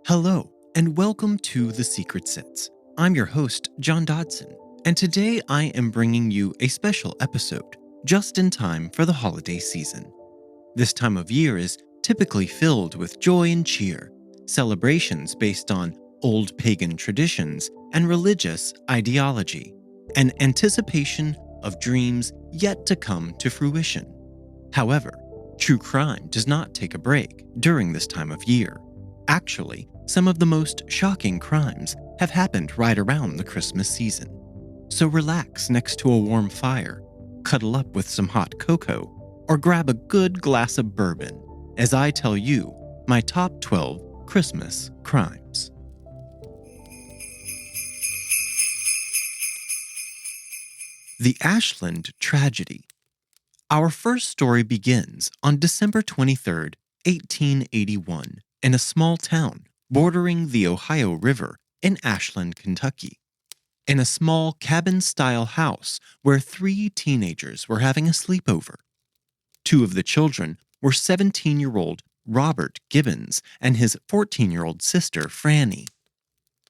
Hello, and welcome to The Secret Sits. I'm your host, John Dodson, and today I am bringing you a special episode just in time for the holiday season. This time of year is typically filled with joy and cheer, celebrations based on old pagan traditions and religious ideology, and anticipation of dreams yet to come to fruition. However, true crime does not take a break during this time of year. Actually, some of the most shocking crimes have happened right around the Christmas season. So relax next to a warm fire, cuddle up with some hot cocoa, or grab a good glass of bourbon as I tell you my top 12 Christmas crimes. The Ashland Tragedy. Our first story begins on December 23rd, 1881, in a small town bordering the Ohio River in Ashland, Kentucky. In a small cabin-style house where 3 teenagers were having a sleepover. 2 of the children were 17-year-old Robert Gibbons and his 14-year-old sister Franny.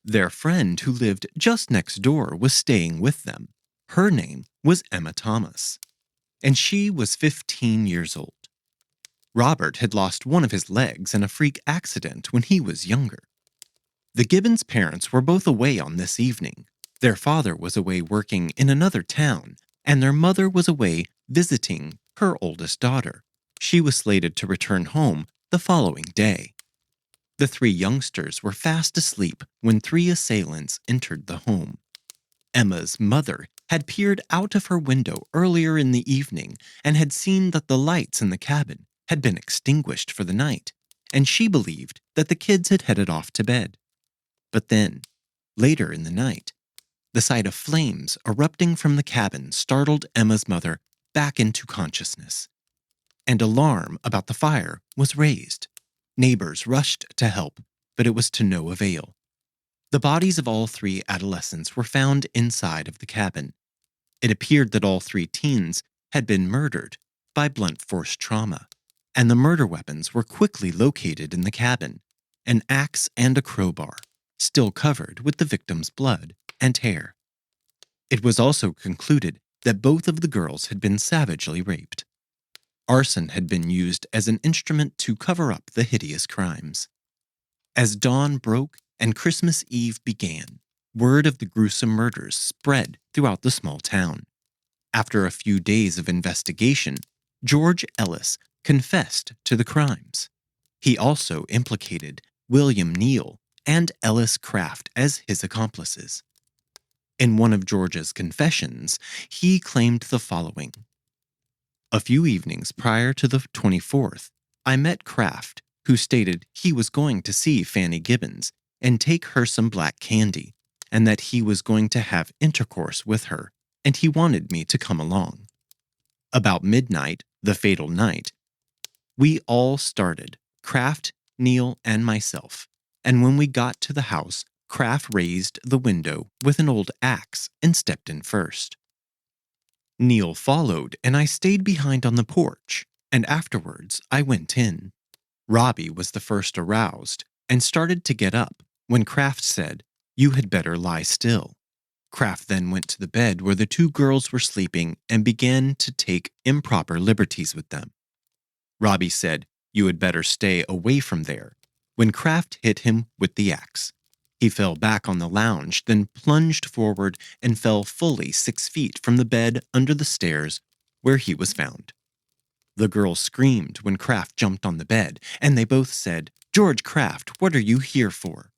Their friend who lived just next door was staying with them. Her name was Emma Thomas, and she was 15 years old. Robert had lost one of his legs in a freak accident when he was younger. The Gibbons parents were both away on this evening. Their father was away working in another town, and their mother was away visiting her oldest daughter. She was slated to return home the following day. The 3 youngsters were fast asleep when 3 assailants entered the home. Emma's mother had peered out of her window earlier in the evening and had seen that the lights in the cabin had been extinguished for the night, and she believed that the kids had headed off to bed. But then, later in the night, the sight of flames erupting from the cabin startled Emma's mother back into consciousness. An alarm about the fire was raised. Neighbors rushed to help, but it was to no avail. The bodies of all 3 adolescents were found inside of the cabin. It appeared that all 3 teens had been murdered by blunt force trauma, and the murder weapons were quickly located in the cabin, an axe and a crowbar, still covered with the victim's blood and hair. It was also concluded that both of the girls had been savagely raped. Arson had been used as an instrument to cover up the hideous crimes. As dawn broke and Christmas Eve began, word of the gruesome murders spread throughout the small town. After a few days of investigation, George Ellis confessed to the crimes. He also implicated William Neal and Ellis Craft as his accomplices. In one of George's confessions, he claimed the following. A few evenings prior to the 24th, I met Craft, who stated he was going to see Fanny Gibbons and take her some black candy, and that he was going to have intercourse with her, and he wanted me to come along. About midnight, the fatal night, we all started, Craft, Neal, and myself, and when we got to the house, Craft raised the window with an old axe and stepped in first. Neal followed, and I stayed behind on the porch, and afterwards I went in. Robbie was the first aroused and started to get up when Craft said, "You had better lie still." Craft then went to the bed where the 2 girls were sleeping and began to take improper liberties with them. Robbie said, "You had better stay away from there," when Craft hit him with the axe. He fell back on the lounge, then plunged forward and fell fully 6 feet from the bed under the stairs where he was found. The girls screamed when Craft jumped on the bed, and they both said, "George Craft, what are you here for?"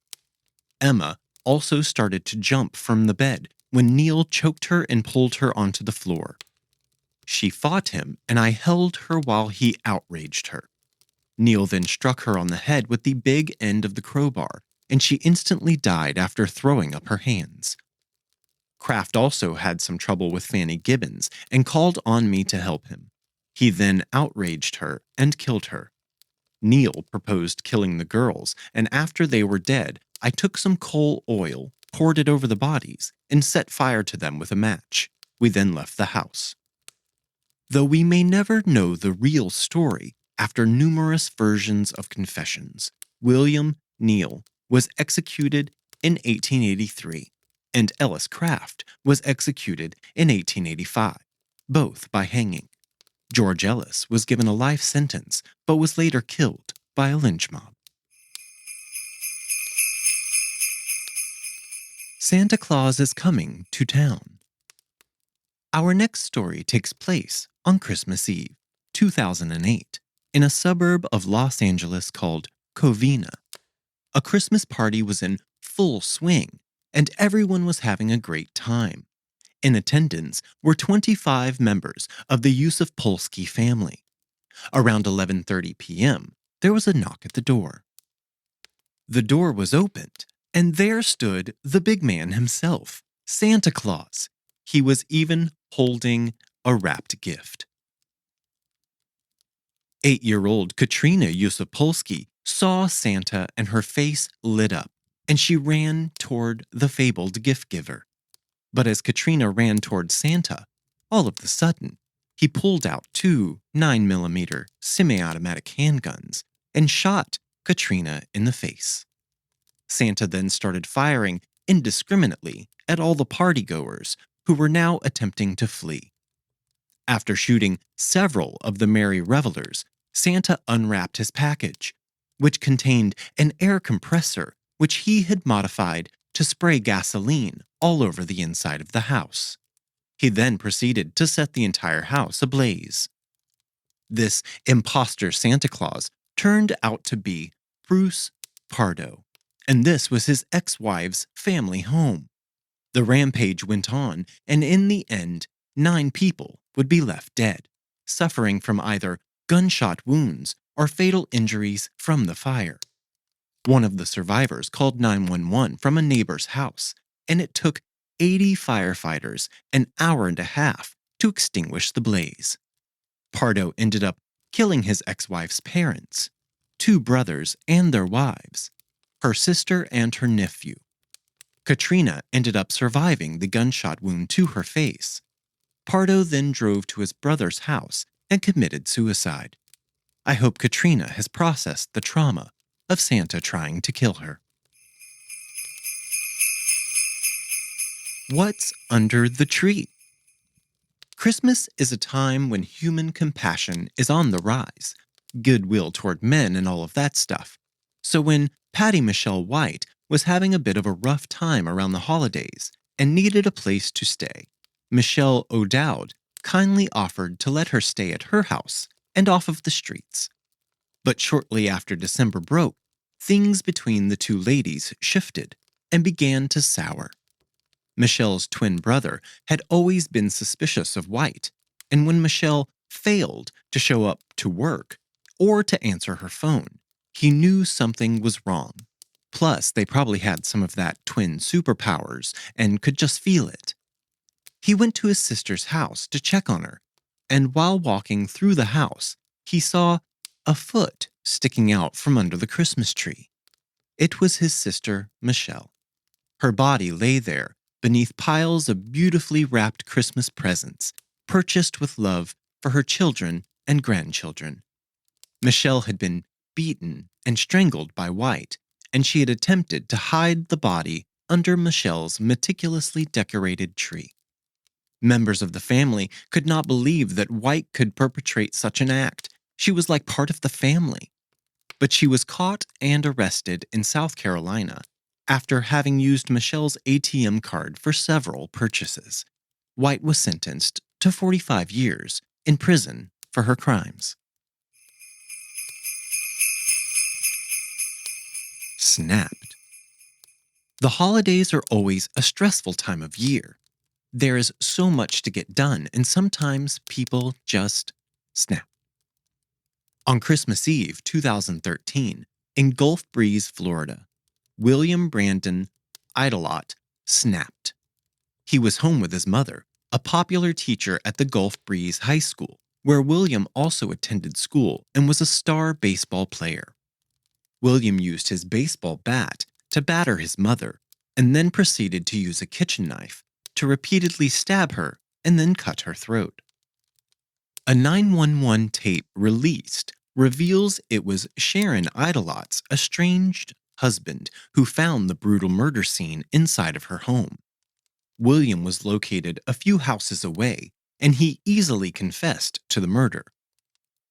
Emma also started to jump from the bed when Neal choked her and pulled her onto the floor. She fought him, and I held her while he outraged her. Neal then struck her on the head with the big end of the crowbar, and she instantly died after throwing up her hands. Craft also had some trouble with Fanny Gibbons and called on me to help him. He then outraged her and killed her. Neal proposed killing the girls, and after they were dead, I took some coal oil, poured it over the bodies, and set fire to them with a match. We then left the house. Though we may never know the real story after numerous versions of confessions, William, Neal, was executed in 1883, and Ellis Craft was executed in 1885, both by hanging. George Ellis was given a life sentence but was later killed by a lynch mob. Santa Claus is coming to town. Our next story takes place on Christmas Eve, 2008, in a suburb of Los Angeles called Covina. A Christmas party was in full swing, and everyone was having a great time. In attendance were 25 members of the Yusuf Polsky family. Around 11:30 p.m., there was a knock at the door. The door was opened, and there stood the big man himself, Santa Claus. He was even holding a wrapped gift. 8-year-old Katrina Yusupolsky saw Santa and her face lit up, and she ran toward the fabled gift giver. But as Katrina ran toward Santa, all of a sudden, he pulled out 2 9mm semi-automatic handguns and shot Katrina in the face. Santa then started firing indiscriminately at all the partygoers who were now attempting to flee. After shooting several of the merry revelers, Santa unwrapped his package, which contained an air compressor which he had modified to spray gasoline all over the inside of the house. He then proceeded to set the entire house ablaze. This imposter Santa Claus turned out to be Bruce Pardo, and this was his ex-wife's family home. The rampage went on, and in the end, 9 people would be left dead, suffering from either gunshot wounds or fatal injuries from the fire. One of the survivors called 911 from a neighbor's house, and it took 80 firefighters an hour and a half to extinguish the blaze. Pardo ended up killing his ex-wife's parents, 2 brothers and their wives, her sister and her nephew. Katrina ended up surviving the gunshot wound to her face. Pardo then drove to his brother's house and committed suicide. I hope Katrina has processed the trauma of Santa trying to kill her. What's under the tree? Christmas is a time when human compassion is on the rise, goodwill toward men and all of that stuff. So when Patty Michelle White was having a bit of a rough time around the holidays and needed a place to stay, Michelle O'Dowd kindly offered to let her stay at her house and off of the streets. But shortly after December broke, things between the 2 ladies shifted and began to sour. Michelle's twin brother had always been suspicious of White, and when Michelle failed to show up to work or to answer her phone, he knew something was wrong. Plus, they probably had some of that twin superpowers and could just feel it. He went to his sister's house to check on her, and while walking through the house, he saw a foot sticking out from under the Christmas tree. It was his sister, Michelle. Her body lay there beneath piles of beautifully wrapped Christmas presents, purchased with love for her children and grandchildren. Michelle had been beaten and strangled by White, and she had attempted to hide the body under Michelle's meticulously decorated tree. Members of the family could not believe that White could perpetrate such an act. She was like part of the family. But she was caught and arrested in South Carolina after having used Michelle's ATM card for several purchases. White was sentenced to 45 years in prison for her crimes. Snapped. The holidays are always a stressful time of year. There is so much to get done, and sometimes people just snap. On Christmas Eve 2013, in Gulf Breeze, Florida, William Brandon Aydelott snapped. He was home with his mother, a popular teacher at the Gulf Breeze High School, where William also attended school and was a star baseball player. William used his baseball bat to batter his mother and then proceeded to use a kitchen knife to repeatedly stab her and then cut her throat. A 911 tape released reveals it was Sharon Aydelott's estranged husband who found the brutal murder scene inside of her home. William was located a few houses away, and he easily confessed to the murder.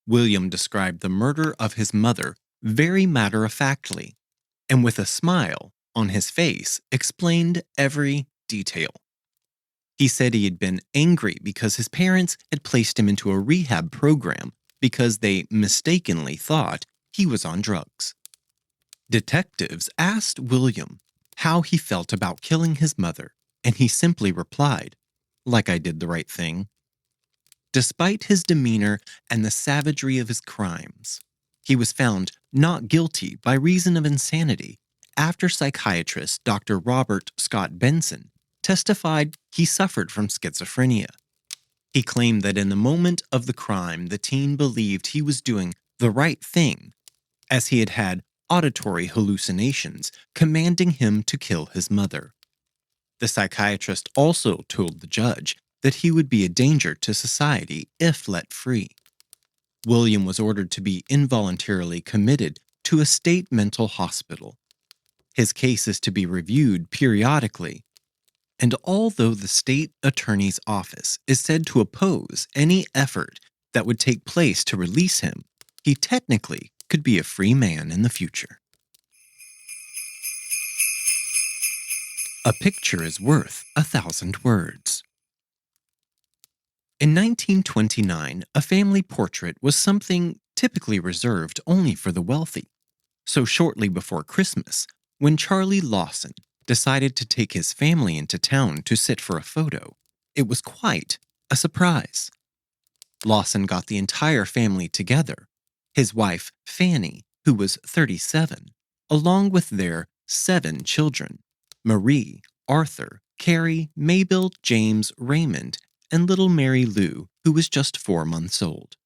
William described the murder of his mother very matter-of-factly, and with a smile on his face explained every detail. He said he had been angry because his parents had placed him into a rehab program because they mistakenly thought he was on drugs. Detectives asked William how he felt about killing his mother, and he simply replied, "Like I did the right thing." Despite his demeanor and the savagery of his crimes, he was found not guilty by reason of insanity after psychiatrist Dr. Robert Scott Benson testified he suffered from schizophrenia. He claimed that in the moment of the crime, the teen believed he was doing the right thing, as he had had auditory hallucinations commanding him to kill his mother. The psychiatrist also told the judge that he would be a danger to society if let free. William was ordered to be involuntarily committed to a state mental hospital. His case is to be reviewed periodically, and although the state attorney's office is said to oppose any effort that would take place to release him, he technically could be a free man in the future. A picture is worth 1,000 words. In 1929, a family portrait was something typically reserved only for the wealthy. So shortly before Christmas, when Charlie Lawson decided to take his family into town to sit for a photo, it was quite a surprise. Lawson got the entire family together, his wife Fanny, who was 37, along with their 7 children, Marie, Arthur, Carrie, Mabel, James, Raymond, and little Mary Lou, who was just 4 months old.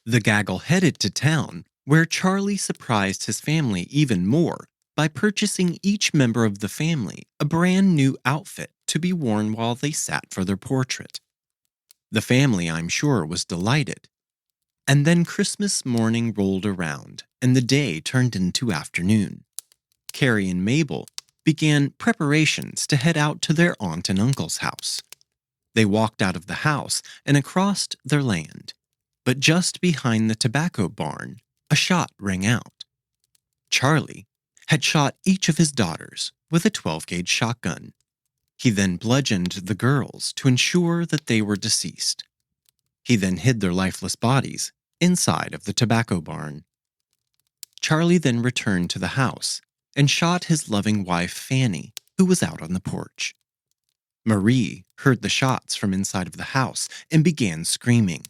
The gaggle headed to town, where Charlie surprised his family even more by purchasing each member of the family a brand new outfit to be worn while they sat for their portrait. The family, I'm sure, was delighted. And then Christmas morning rolled around, and the day turned into afternoon. Carrie and Mabel began preparations to head out to their aunt and uncle's house. They walked out of the house and across their land, but just behind the tobacco barn, a shot rang out. Charlie had shot each of his daughters with a 12-gauge shotgun. He then bludgeoned the girls to ensure that they were deceased. He then hid their lifeless bodies inside of the tobacco barn. Charlie then returned to the house and shot his loving wife Fanny, who was out on the porch. Marie heard the shots from inside of the house and began screaming.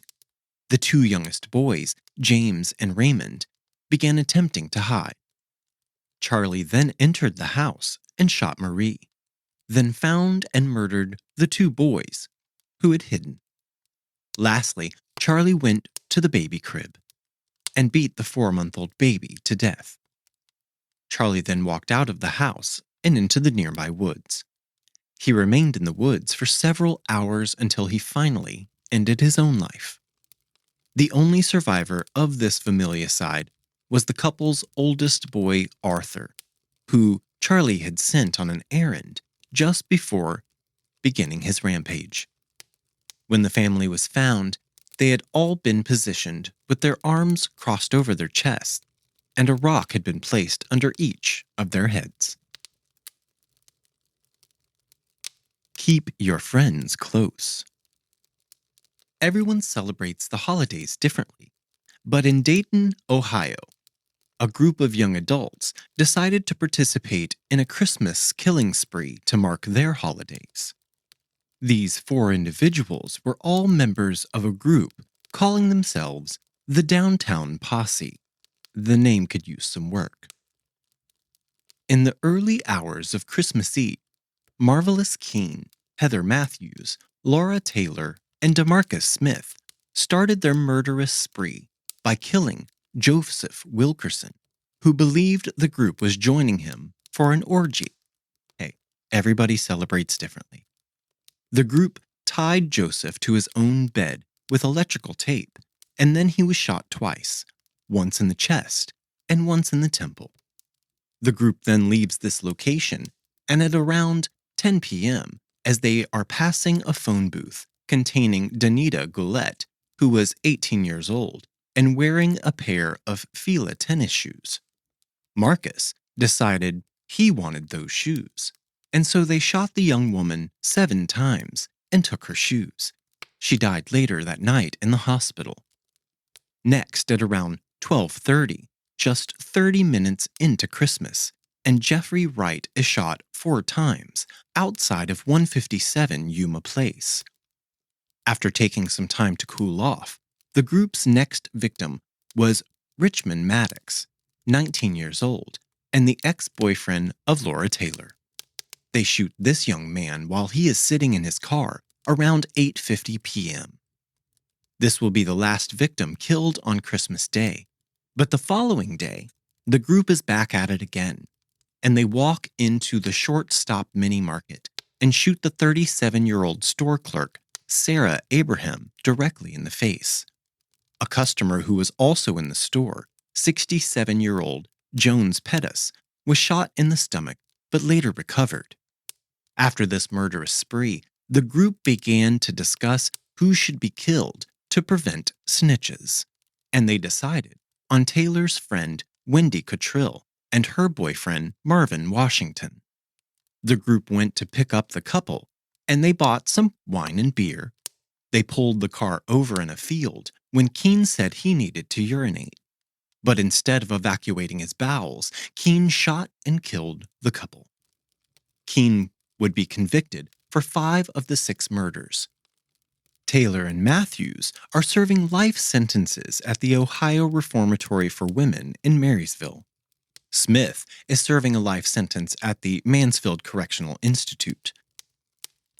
The 2 youngest boys, James and Raymond, began attempting to hide. Charlie then entered the house and shot Marie, then found and murdered the 2 boys, who had hidden. Lastly, Charlie went to the baby crib and beat the 4-month-old baby to death. Charlie then walked out of the house and into the nearby woods. He remained in the woods for several hours until he finally ended his own life. The only survivor of this familicide was the couple's oldest boy, Arthur, who Charlie had sent on an errand just before beginning his rampage. When the family was found, they had all been positioned with their arms crossed over their chests, and a rock had been placed under each of their heads. Keep your friends close. Everyone celebrates the holidays differently, but in Dayton, Ohio, a group of young adults decided to participate in a Christmas killing spree to mark their holidays. These 4 individuals were all members of a group calling themselves the Downtown Posse. The name could use some work. In the early hours of Christmas Eve, Marvallous Keene, Heather Matthews, Laura Taylor, and DeMarcus Smith started their murderous spree by killing Joseph Wilkerson, who believed the group was joining him for an orgy. Hey, everybody celebrates differently. The group tied Joseph to his own bed with electrical tape, and then he was shot twice, once in the chest and once in the temple. The group then leaves this location, and at around 10 p.m., as they are passing a phone booth containing Danita Goulet, who was 18 years old and wearing a pair of Fila tennis shoes. Marcus decided he wanted those shoes, and so they shot the young woman 7 times and took her shoes. She died later that night in the hospital. Next, at around 12:30, just 30 minutes into Christmas, and Jeffrey Wright is shot 4 times outside of 157 Yuma Place. After taking some time to cool off, the group's next victim was Richmond Maddox, 19 years old, and the ex-boyfriend of Laura Taylor. They shoot this young man while he is sitting in his car around 8:50 p.m. This will be the last victim killed on Christmas Day, but the following day, the group is back at it again, and they walk into the Short Stop Mini Market and shoot the 37-year-old store clerk, Sarah Abraham, directly in the face. A customer who was also in the store, 67-year-old Jones Pettis, was shot in the stomach but later recovered. After this murderous spree, the group began to discuss who should be killed to prevent snitches, and they decided on Taylor's friend Wendy Cottrill and her boyfriend Marvin Washington. The group went to pick up the couple, and they bought some wine and beer. They pulled the car over in a field when Keene said he needed to urinate. But instead of evacuating his bowels, Keene shot and killed the couple. Keene would be convicted for 5 of the 6 murders. Taylor and Matthews are serving life sentences at the Ohio Reformatory for Women in Marysville. Smith is serving a life sentence at the Mansfield Correctional Institute.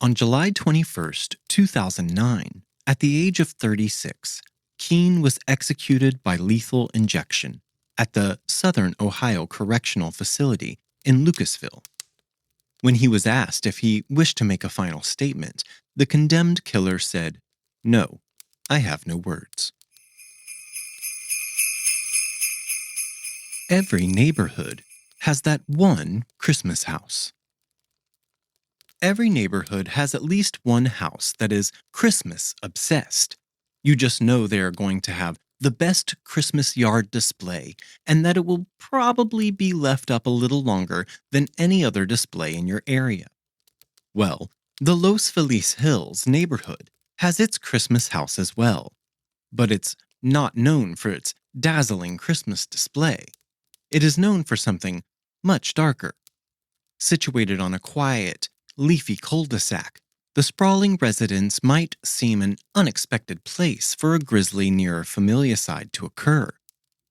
On July 21, 2009, at the age of 36, Keene was executed by lethal injection at the Southern Ohio Correctional Facility in Lucasville. When he was asked if he wished to make a final statement, the condemned killer said, "No, I have no words." Every neighborhood has that one Christmas house. Every neighborhood has at least one house that is Christmas obsessed. You just know they are going to have the best Christmas yard display and that it will probably be left up a little longer than any other display in your area. Well, the Los Feliz Hills neighborhood has its Christmas house as well, but it's not known for its dazzling Christmas display. It is known for something much darker. Situated on a quiet, leafy cul-de-sac, the sprawling residence might seem an unexpected place for a grisly near familicide to occur,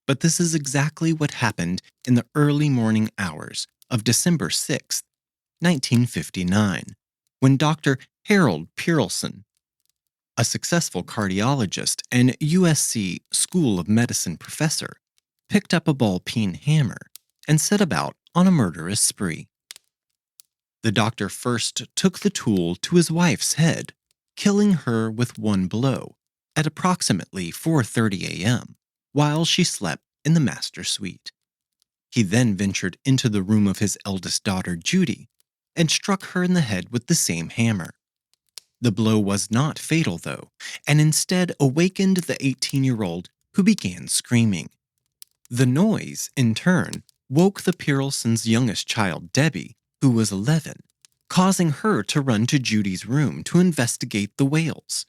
but this is exactly what happened in the early morning hours of December 6, 1959, when Dr. Harold Pearlson, a successful cardiologist and USC School of Medicine professor, picked up a ball-peen hammer and set about on a murderous spree. The doctor first took the tool to his wife's head, killing her with one blow at approximately 4:30 a.m. while she slept in the master suite. He then ventured into the room of his eldest daughter, Judy, and struck her in the head with the same hammer. The blow was not fatal, though, and instead awakened the 18-year-old who began screaming. The noise, in turn, woke the Pearlsons' youngest child, Debbie, who was 11, causing her to run to Judy's room to investigate the wails.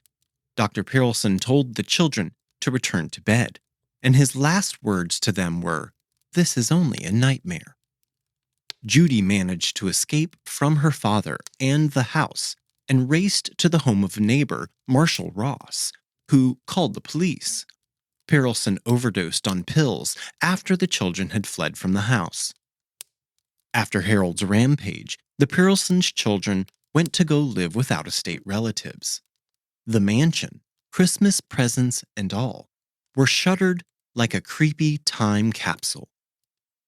Dr. Pearlson told the children to return to bed, and his last words to them were, "This is only a nightmare." Judy managed to escape from her father and the house and raced to the home of a neighbor, Marshall Ross, who called the police. Pearlson overdosed on pills after the children had fled from the house. After Harold's rampage, the Pearlsons' children went to go live with out-of-state relatives. The mansion, Christmas presents and all, were shuttered like a creepy time capsule.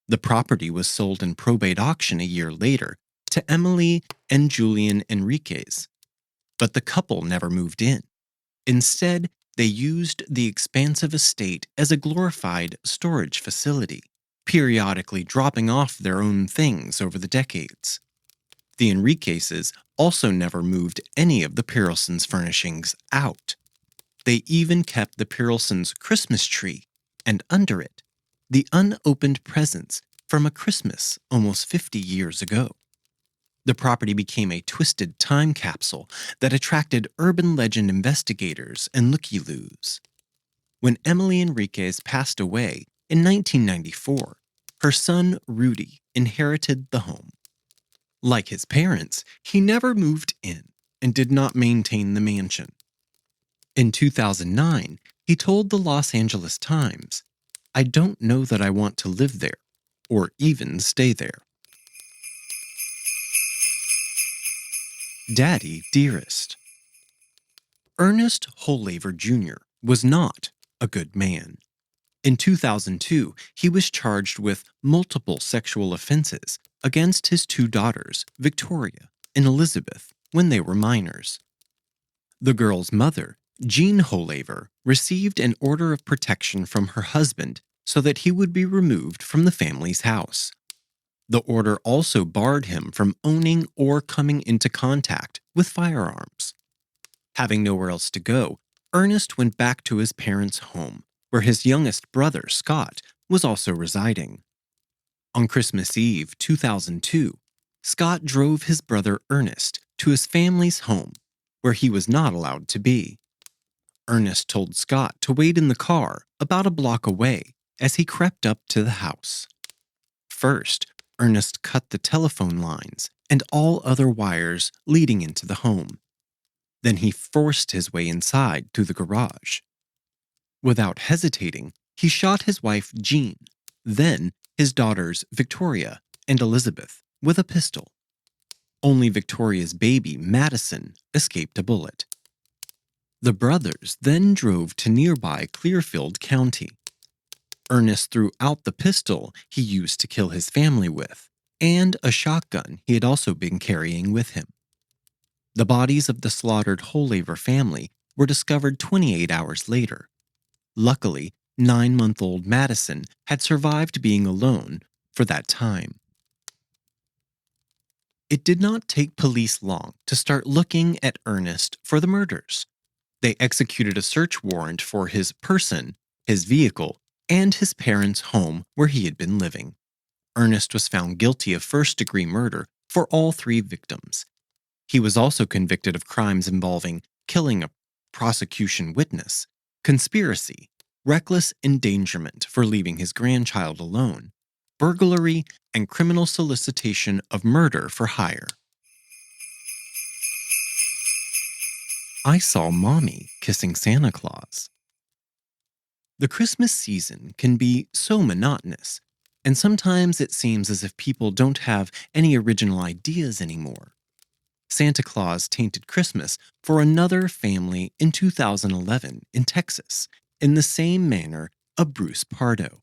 The property was sold in probate auction a year later to Emily and Julian Enriquez, but the couple never moved in. Instead, they used the expansive estate as a glorified storage facility, periodically dropping off their own things over the decades. The Enriquezes also never moved any of the Perelsons' furnishings out. They even kept the Perelsons' Christmas tree, and under it, the unopened presents from a Christmas almost 50 years ago. The property became a twisted time capsule that attracted urban legend investigators and looky-loos. When Emily Enriquez passed away in 1994, her son Rudy inherited the home. Like his parents, he never moved in and did not maintain the mansion. In 2009, he told the Los Angeles Times, "I don't know that I want to live there, or even stay there." Daddy Dearest. Ernest Hollaver Jr. was not a good man. In 2002, he was charged with multiple sexual offenses against his two daughters, Victoria and Elizabeth, when they were minors. The girl's mother, Jean Hollaver, received an order of protection from her husband so that he would be removed from the family's house. The order also barred him from owning or coming into contact with firearms. Having nowhere else to go, Ernest went back to his parents' home, where his youngest brother, Scott, was also residing. On Christmas Eve 2002, Scott drove his brother Ernest to his family's home, where he was not allowed to be. Ernest told Scott to wait in the car about a block away as he crept up to the house. First, Ernest cut the telephone lines and all other wires leading into the home. Then he forced his way inside through the garage. Without hesitating, he shot his wife Jean, then his daughters Victoria and Elizabeth with a pistol. Only Victoria's baby, Madison, escaped a bullet. The brothers then drove to nearby Clearfield County. Ernest threw out the pistol he used to kill his family with, and a shotgun he had also been carrying with him. The bodies of the slaughtered Hollaver family were discovered 28 hours later. Luckily, 9-month-old Madison had survived being alone for that time. It did not take police long to start looking at Ernest for the murders. They executed a search warrant for his person, his vehicle, and his parents' home where he had been living. Ernest was found guilty of first-degree murder for all 3 victims. He was also convicted of crimes involving killing a prosecution witness, conspiracy, reckless endangerment for leaving his grandchild alone, burglary, and criminal solicitation of murder for hire. I saw Mommy kissing Santa Claus. The Christmas season can be so monotonous, and sometimes it seems as if people don't have any original ideas anymore. Santa Claus tainted Christmas for another family in 2011 in Texas, in the same manner of Bruce Pardo.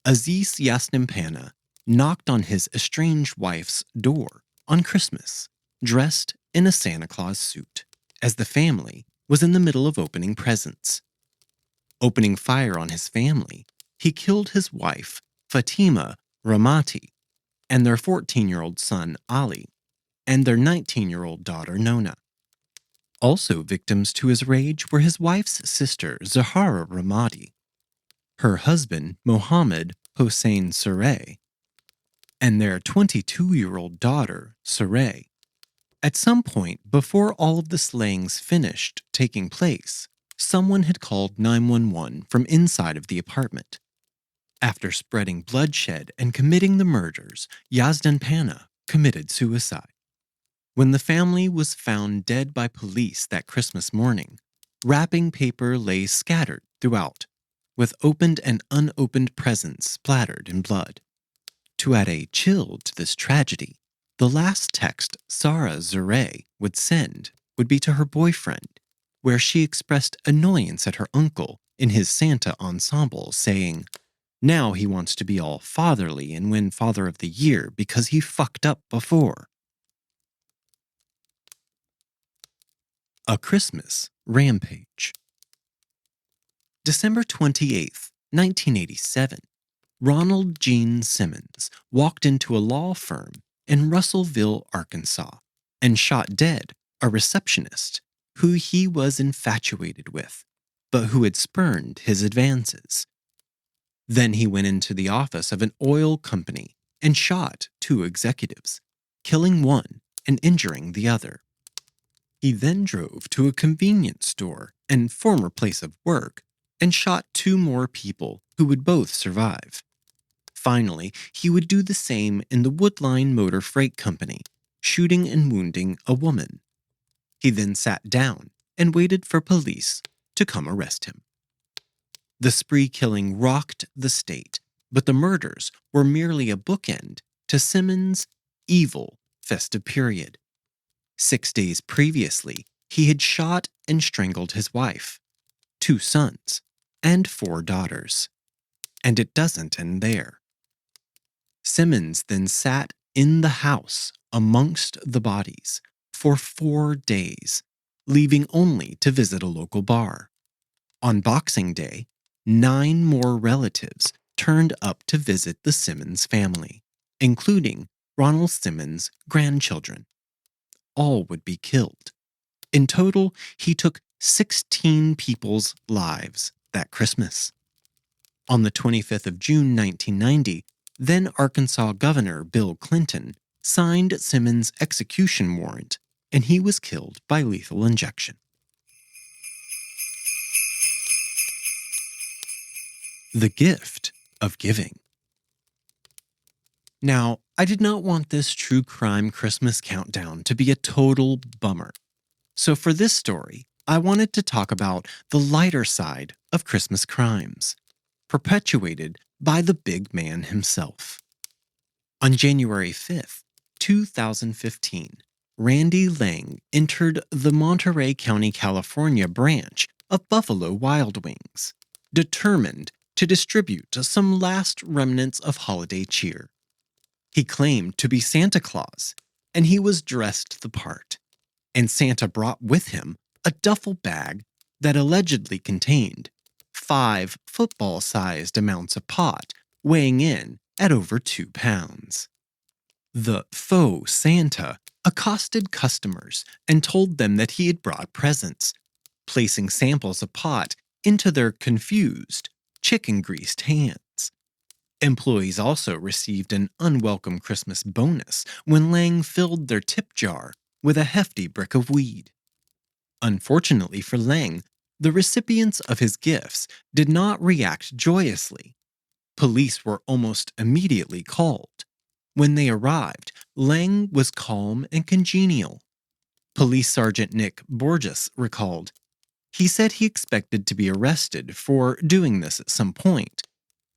Aziz Yasnimpana knocked on his estranged wife's door on Christmas, dressed in a Santa Claus suit, as the family was in the middle of opening presents. Opening fire on his family, he killed his wife, Fatima Ramati, and their 14-year-old son, Ali, and their 19-year-old daughter, Nona. Also victims to his rage were his wife's sister, Zahara Ramadi, her husband, Mohammed Hossein Surey, and their 22-year-old daughter, Surey. At some point before all of the slayings finished taking place, someone had called 911 from inside of the apartment. After spreading bloodshed and committing the murders, Yasnimpana committed suicide. When the family was found dead by police that Christmas morning, wrapping paper lay scattered throughout, with opened and unopened presents splattered in blood. To add a chill to this tragedy, the last text Sarah Zurey would send would be to her boyfriend, where she expressed annoyance at her uncle in his Santa ensemble, saying, "Now he wants to be all fatherly and win Father of the Year because he fucked up before." A Christmas Rampage. December 28th, 1987. Ronald Gene Simmons walked into a law firm in Russellville, Arkansas, and shot dead a receptionist who he was infatuated with, but who had spurned his advances. Then he went into the office of an oil company and shot 2 executives, killing one and injuring the other. He then drove to a convenience store and former place of work and shot 2 more people who would both survive. Finally, he would do the same in the Woodline Motor Freight Company, shooting and wounding a woman. He then sat down and waited for police to come arrest him. The spree killing rocked the state, but the murders were merely a bookend to Simmons' evil festive period. 6 days previously, he had shot and strangled his wife, 2 sons, and 4 daughters. And it doesn't end there. Simmons then sat in the house amongst the bodies for 4 days, leaving only to visit a local bar. On Boxing Day, 9 more relatives turned up to visit the Simmons family, including Ronald Simmons' grandchildren. All would be killed. In total, he took 16 people's lives that Christmas. On the 25th of June 1990, then Arkansas Governor Bill Clinton signed Simmons' execution warrant, and he was killed by lethal injection. The gift of giving. Now, I did not want this true crime Christmas countdown to be a total bummer. So for this story, I wanted to talk about the lighter side of Christmas crimes, perpetuated by the big man himself. On January 5th, 2015, Randy Lang entered the Monterey County, California branch of Buffalo Wild Wings, determined to distribute some last remnants of holiday cheer. He claimed to be Santa Claus, and he was dressed the part, and Santa brought with him a duffel bag that allegedly contained 5 football-sized amounts of pot, weighing in at over 2 pounds. The faux Santa accosted customers and told them that he had brought presents, placing samples of pot into their confused, chicken-greased hands. Employees also received an unwelcome Christmas bonus when Lang filled their tip jar with a hefty brick of weed. Unfortunately for Lang, the recipients of his gifts did not react joyously. Police were almost immediately called. When they arrived, Lang was calm and congenial. Police Sergeant Nick Borges recalled, "He said he expected to be arrested for doing this at some point.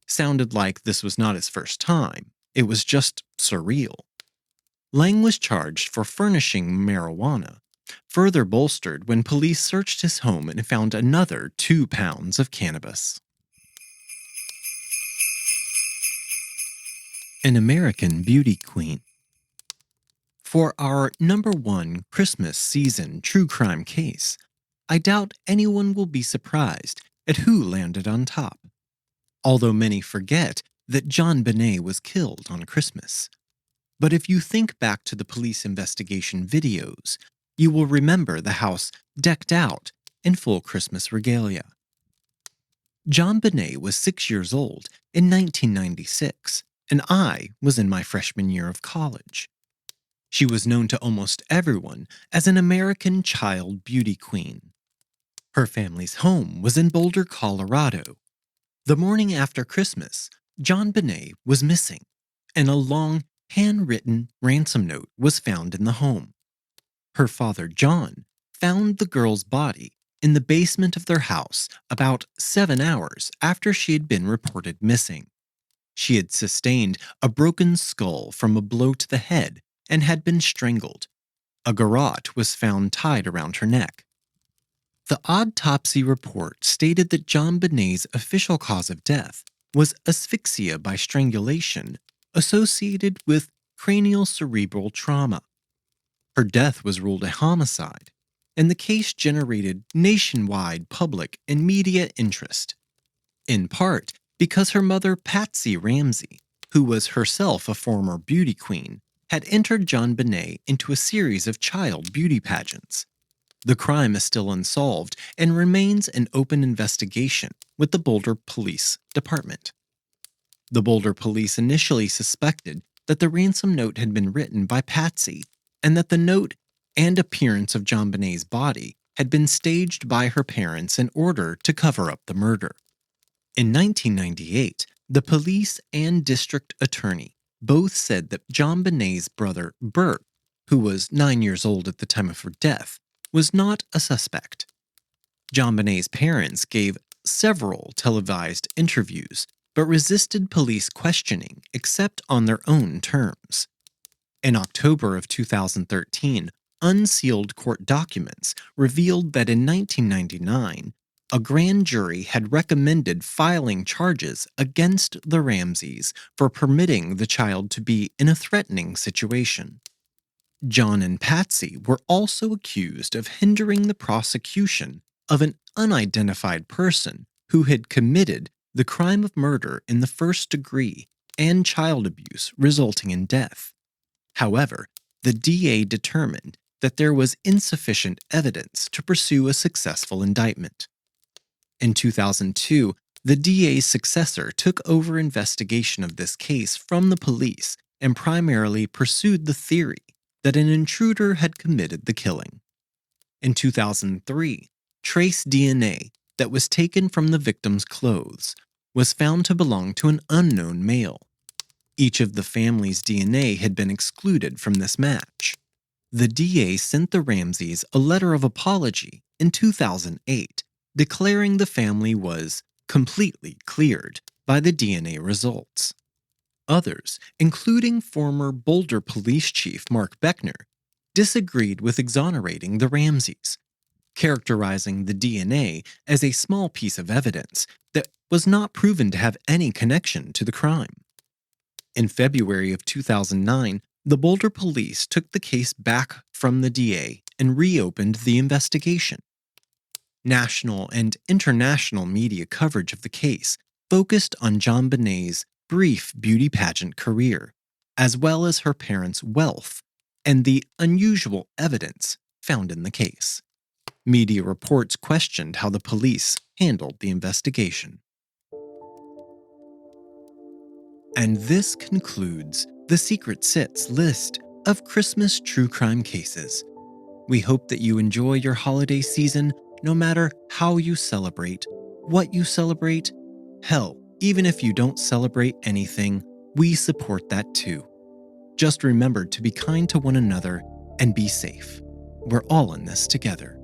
Sounded like this was not his first time. It was just surreal." Lang was charged for furnishing marijuana, further bolstered when police searched his home and found another 2 pounds of cannabis. An American beauty queen. For our #1 Christmas season true crime case, I doubt anyone will be surprised at who landed on top. Although many forget that John Benet was killed on Christmas. But if you think back to the police investigation videos, you will remember the house decked out in full Christmas regalia. John Benet was 6 years old in 1996, and I was in my freshman year of college. She was known to almost everyone as an American child beauty queen. Her family's home was in Boulder, Colorado. The morning after Christmas, John Benet was missing, and a long, handwritten ransom note was found in the home. Her father, John, found the girl's body in the basement of their house about 7 hours after she had been reported missing. She had sustained a broken skull from a blow to the head and had been strangled. A garrote was found tied around her neck. The autopsy report stated that John Benet's official cause of death was asphyxia by strangulation associated with cranial cerebral trauma. Her death was ruled a homicide, and the case generated nationwide public and media interest, in part because her mother, Patsy Ramsey, who was herself a former beauty queen, had entered JonBenét into a series of child beauty pageants. The crime is still unsolved and remains an open investigation with the Boulder Police Department. The Boulder police initially suspected that the ransom note had been written by Patsy and that the note and appearance of JonBenét's body had been staged by her parents in order to cover up the murder. In 1998, the police and district attorney both said that JonBenét's brother, Bert, who was 9 years old at the time of her death, was not a suspect. JonBenét's parents gave several televised interviews, but resisted police questioning except on their own terms. In October of 2013, unsealed court documents revealed that in 1999, a grand jury had recommended filing charges against the Ramseys for permitting the child to be in a threatening situation. John and Patsy were also accused of hindering the prosecution of an unidentified person who had committed the crime of murder in the first degree and child abuse resulting in death. However, the DA determined that there was insufficient evidence to pursue a successful indictment. In 2002, the DA's successor took over investigation of this case from the police and primarily pursued the theory that an intruder had committed the killing. In 2003, trace DNA that was taken from the victim's clothes was found to belong to an unknown male. Each of the family's DNA had been excluded from this match. The DA sent the Ramseys a letter of apology in 2008, declaring the family was completely cleared by the DNA results. Others, including former Boulder Police Chief Mark Beckner, disagreed with exonerating the Ramseys, characterizing the DNA as a small piece of evidence that was not proven to have any connection to the crime. In February of 2009, the Boulder police took the case back from the DA and reopened the investigation. National and international media coverage of the case focused on JonBenét's brief beauty pageant career, as well as her parents' wealth and the unusual evidence found in the case. Media reports questioned how the police handled the investigation. And this concludes The Secret Sits list of Christmas true crime cases. We hope that you enjoy your holiday season no matter how you celebrate, what you celebrate. Hell, even if you don't celebrate anything, we support that too. Just remember to be kind to one another and be safe. We're all in this together.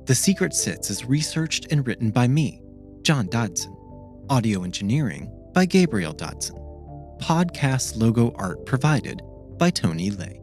The Secret Sits is researched and written by me, John Dodson. Audio engineering by Gabriel Dodson. Podcast logo art provided by Tony Lay.